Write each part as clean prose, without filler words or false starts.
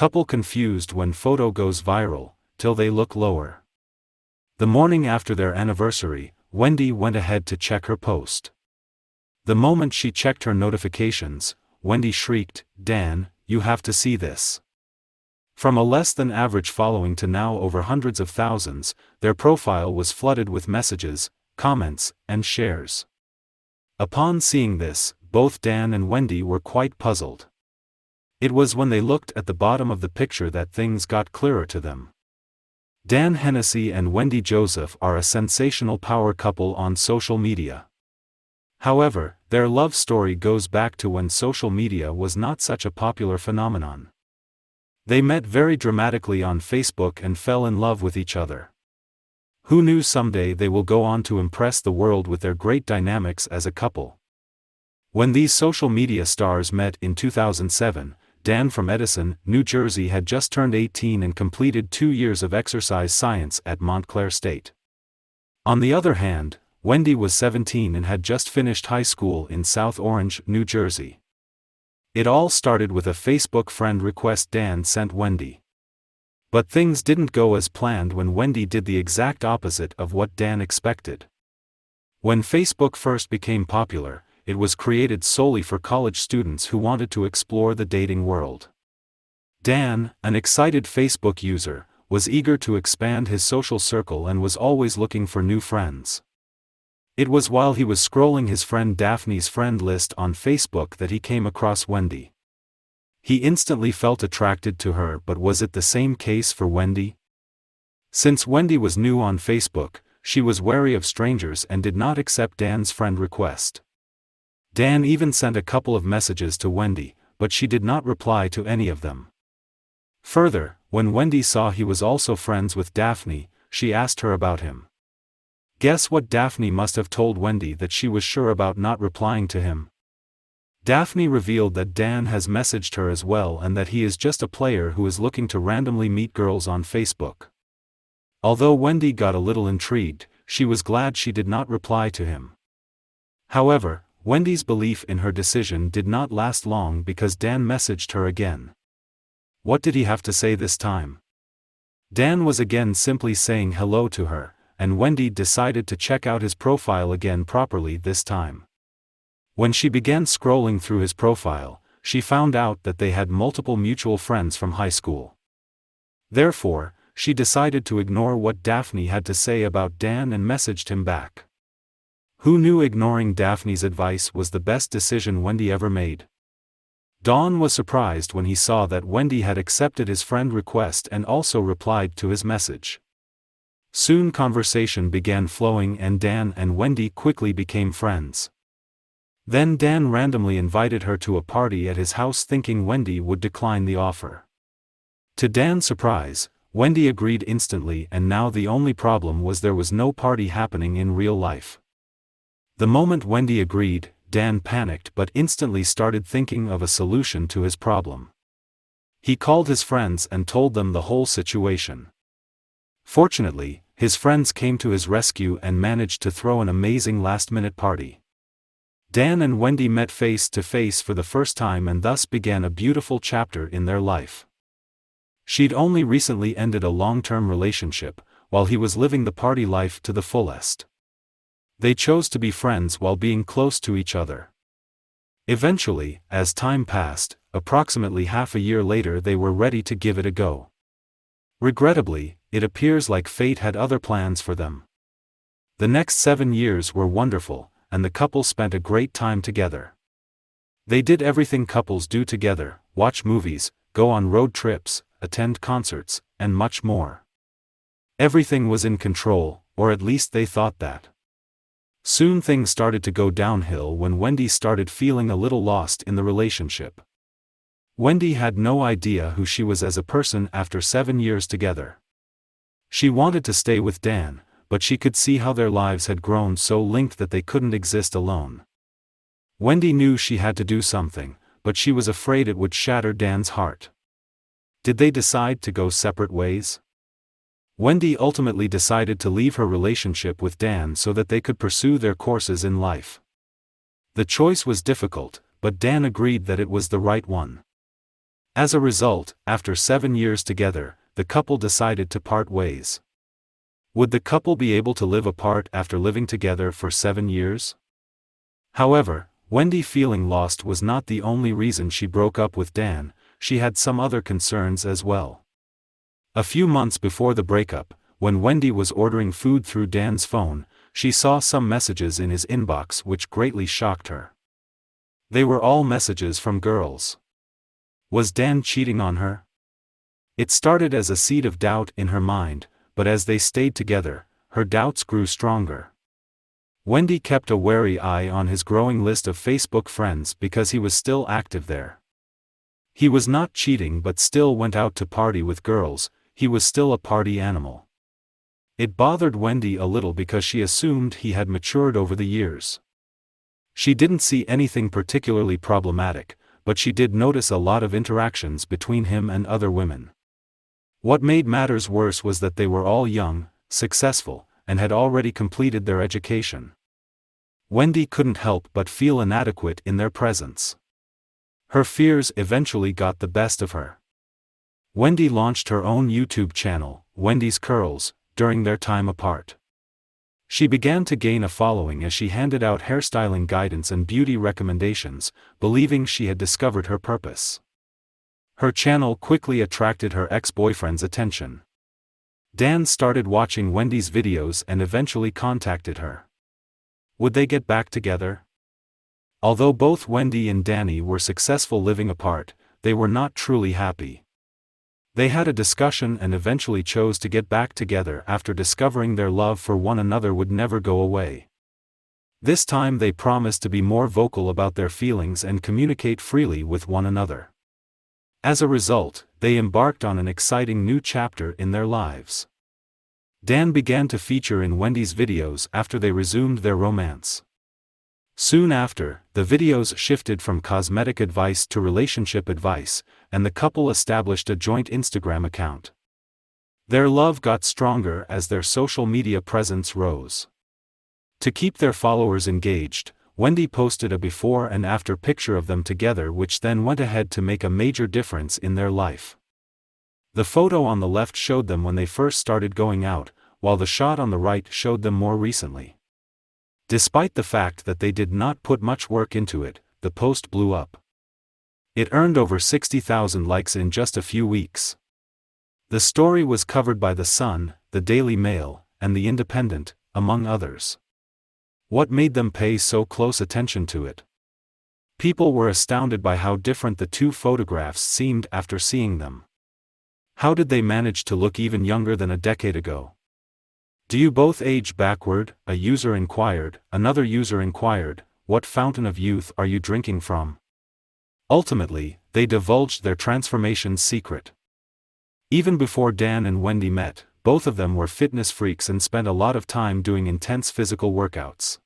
couple confused when photo goes viral, till they look lower. The morning after their anniversary, Wendy went ahead to check her post. The moment she checked her notifications, Wendy shrieked, "Dan, you have to see this." From a less than average following to now over hundreds of thousands, their profile was flooded with messages, comments, and shares. Upon seeing this, both Dan and Wendy were quite puzzled. It was when they looked at the bottom of the picture that things got clearer to them. Dan Hennessy and Wendy Joseph are a sensational power couple on social media. However, their love story goes back to when social media was not such a popular phenomenon. They met very dramatically on Facebook and fell in love with each other. Who knew someday they will go on to impress the world with their great dynamics as a couple? When these social media stars met in 2007, Dan from Edison, New Jersey had just turned 18 and completed 2 years of exercise science at Montclair State. On the other hand, Wendy was 17 and had just finished high school in South Orange, New Jersey. It all started with a Facebook friend request Dan sent Wendy. But things didn't go as planned when Wendy did the exact opposite of what Dan expected. When Facebook first became popular, it was created solely for college students who wanted to explore the dating world. Dan, an excited Facebook user, was eager to expand his social circle and was always looking for new friends. It was while he was scrolling his friend Daphne's friend list on Facebook that he came across Wendy. He instantly felt attracted to her, but was it the same case for Wendy? Since Wendy was new on Facebook, she was wary of strangers and did not accept Dan's friend request. Dan even sent a couple of messages to Wendy, but she did not reply to any of them. Further, when Wendy saw he was also friends with Daphne, she asked her about him. Guess what Daphne must have told Wendy that she was sure about not replying to him? Daphne revealed that Dan has messaged her as well and that he is just a player who is looking to randomly meet girls on Facebook. Although Wendy got a little intrigued, she was glad she did not reply to him. However, Wendy's belief in her decision did not last long because Dan messaged her again. What did he have to say this time? Dan was again simply saying hello to her, and Wendy decided to check out his profile again properly this time. When she began scrolling through his profile, she found out that they had multiple mutual friends from high school. Therefore, she decided to ignore what Daphne had to say about Dan and messaged him back. Who knew ignoring Daphne's advice was the best decision Wendy ever made? Don was surprised when he saw that Wendy had accepted his friend request and also replied to his message. Soon conversation began flowing and Dan and Wendy quickly became friends. Then Dan randomly invited her to a party at his house thinking Wendy would decline the offer. To Dan's surprise, Wendy agreed instantly, and now the only problem was there was no party happening in real life. The moment Wendy agreed, Dan panicked but instantly started thinking of a solution to his problem. He called his friends and told them the whole situation. Fortunately, his friends came to his rescue and managed to throw an amazing last-minute party. Dan and Wendy met face to face for the first time and thus began a beautiful chapter in their life. She'd only recently ended a long-term relationship, while he was living the party life to the fullest. They chose to be friends while being close to each other. Eventually, as time passed, approximately half a year later they were ready to give it a go. Regrettably, it appears like fate had other plans for them. The next 7 years were wonderful, and the couple spent a great time together. They did everything couples do together: watch movies, go on road trips, attend concerts, and much more. Everything was in control, or at least they thought that. Soon things started to go downhill when Wendy started feeling a little lost in the relationship. Wendy had no idea who she was as a person after 7 years together. She wanted to stay with Dan, but she could see how their lives had grown so linked that they couldn't exist alone. Wendy knew she had to do something, but she was afraid it would shatter Dan's heart. Did they decide to go separate ways? Wendy ultimately decided to leave her relationship with Dan so that they could pursue their courses in life. The choice was difficult, but Dan agreed that it was the right one. As a result, after 7 years together, the couple decided to part ways. Would the couple be able to live apart after living together for 7 years? However, Wendy feeling lost was not the only reason she broke up with Dan. She had some other concerns as well. A few months before the breakup, when Wendy was ordering food through Dan's phone, she saw some messages in his inbox which greatly shocked her. They were all messages from girls. Was Dan cheating on her? It started as a seed of doubt in her mind, but as they stayed together, her doubts grew stronger. Wendy kept a wary eye on his growing list of Facebook friends because he was still active there. He was not cheating but still went out to party with girls. He was still a party animal. It bothered Wendy a little because she assumed he had matured over the years. She didn't see anything particularly problematic, but she did notice a lot of interactions between him and other women. What made matters worse was that they were all young, successful, and had already completed their education. Wendy couldn't help but feel inadequate in their presence. Her fears eventually got the best of her. Wendy launched her own YouTube channel, Wendy's Curls, during their time apart. She began to gain a following as she handed out hairstyling guidance and beauty recommendations, believing she had discovered her purpose. Her channel quickly attracted her ex-boyfriend's attention. Dan started watching Wendy's videos and eventually contacted her. Would they get back together? Although both Wendy and Danny were successful living apart, they were not truly happy. They had a discussion and eventually chose to get back together after discovering their love for one another would never go away. This time they promised to be more vocal about their feelings and communicate freely with one another. As a result, they embarked on an exciting new chapter in their lives. Dan began to feature in Wendy's videos after they resumed their romance. Soon after, the videos shifted from cosmetic advice to relationship advice, and the couple established a joint Instagram account. Their love got stronger as their social media presence rose. To keep their followers engaged, Wendy posted a before and after picture of them together, which then went ahead to make a major difference in their life. The photo on the left showed them when they first started going out, while the shot on the right showed them more recently. Despite the fact that they did not put much work into it, the post blew up. It earned over 60,000 likes in just a few weeks. The story was covered by The Sun, The Daily Mail, and The Independent, among others. What made them pay so close attention to it? People were astounded by how different the two photographs seemed after seeing them. How did they manage to look even younger than a decade ago? Do you both age backward? A user inquired. Another user inquired, what fountain of youth are you drinking from? Ultimately, they divulged their transformation's secret. Even before Dan and Wendy met, both of them were fitness freaks and spent a lot of time doing intense physical workouts.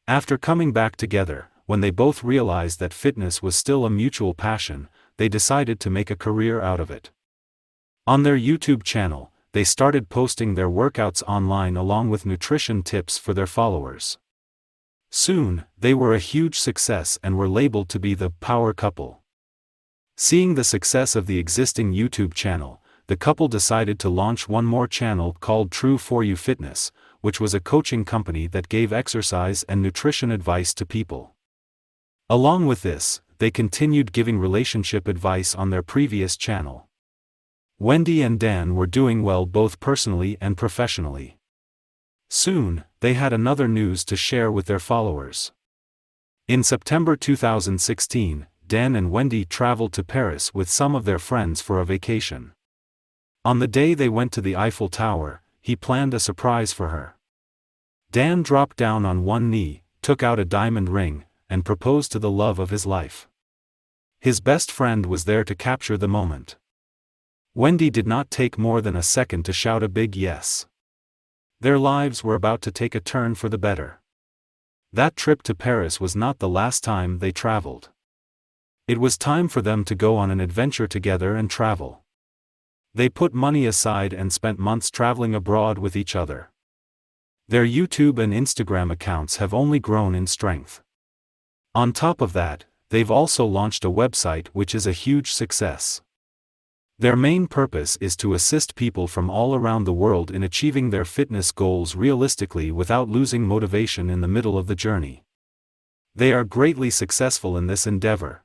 After coming back together, when they both realized that fitness was still a mutual passion, they decided to make a career out of it. On their YouTube channel, they started posting their workouts online along with nutrition tips for their followers. Soon, they were a huge success and were labeled to be the power couple. Seeing the success of the existing YouTube channel, the couple decided to launch one more channel called True For You Fitness, which was a coaching company that gave exercise and nutrition advice to people. Along with this, they continued giving relationship advice on their previous channel. Wendy and Dan were doing well both personally and professionally. Soon, they had another news to share with their followers. In September 2016, Dan and Wendy traveled to Paris with some of their friends for a vacation. On the day they went to the Eiffel Tower, he planned a surprise for her. Dan dropped down on one knee, took out a diamond ring, and proposed to the love of his life. His best friend was there to capture the moment. Wendy did not take more than a second to shout a big yes. Their lives were about to take a turn for the better. That trip to Paris was not the last time they traveled. It was time for them to go on an adventure together and travel. They put money aside and spent months traveling abroad with each other. Their YouTube and Instagram accounts have only grown in strength. On top of that, they've also launched a website which is a huge success. Their main purpose is to assist people from all around the world in achieving their fitness goals realistically without losing motivation in the middle of the journey. They are greatly successful in this endeavor.